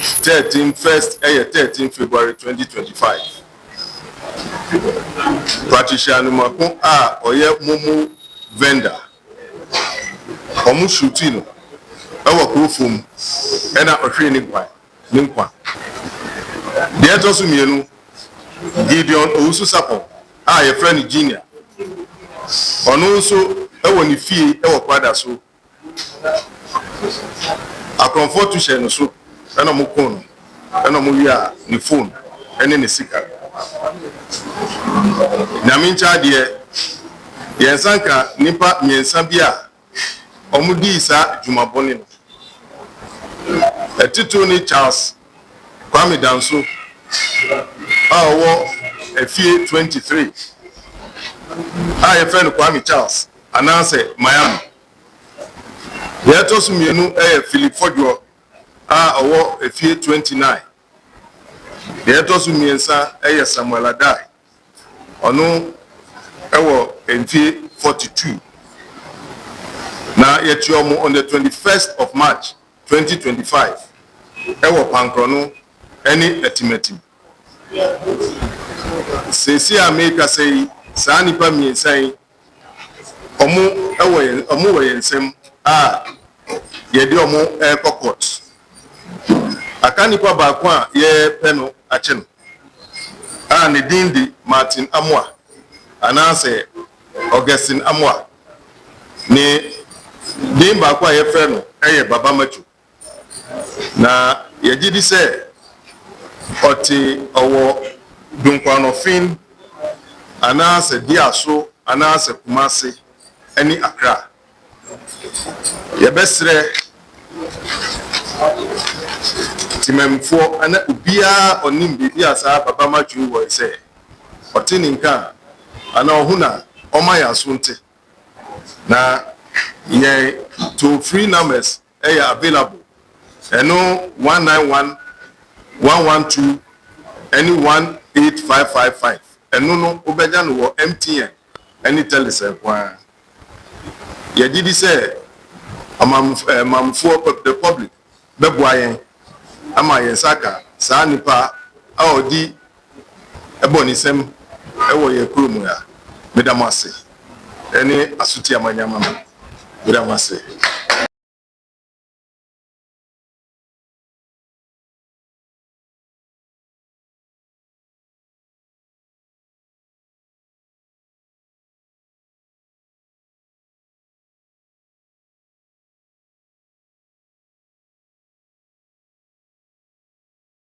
13 February 2025. Patricia Numako oye MoMo vendor. Omu shooting. Our profum. Ena otraining by Ninkwa. The Etos Mienu Gideon Owusu Sapon. Your friend Junior. On also when you feel our father so. I comfort to share no so. And I'm going and I'm the phone and then the sicker. Namincha dear, Yansanka, Nipa, Yansabia, Omudisa, Jumaboni. A Titoni Charles, Kwame Danso, our war, a fear 23. I a friend Kwame Charles, and answer Miami. Yet also me no Philip Fodio. Or a fear 29. Yet also me and Samuel Adai. Or no, a fear 42. Now, yet you are on the 21st of March 2025. Ewo Pankrono, any estimating. Say, America say, Sanipa me say, Omu away and sem, Yediomo air cocots. Akanipa bakwa ye peno acheno. Ne dindi Martin Amoah. Anase Augustine Amoah. Ne dim bakwa ye freno eye baba Macho. Na yejidi se oti owo Dunkwa-on-Offin anase diaso anase Kumasi eni Accra. Yebesre Timemfo ana ubia onim bibi asa baba Macho wo say otini nka ana ohuna omaya sunte na ye to free numbers available eno 191 112 any 18555 eno no obeja no wo MTN any telesel kwa ye didi say amamfo the public beboayen ama yensaka saa nipa aodi ebonisem ewo ye kurumu ya medamase eni asuti amanyama medamase.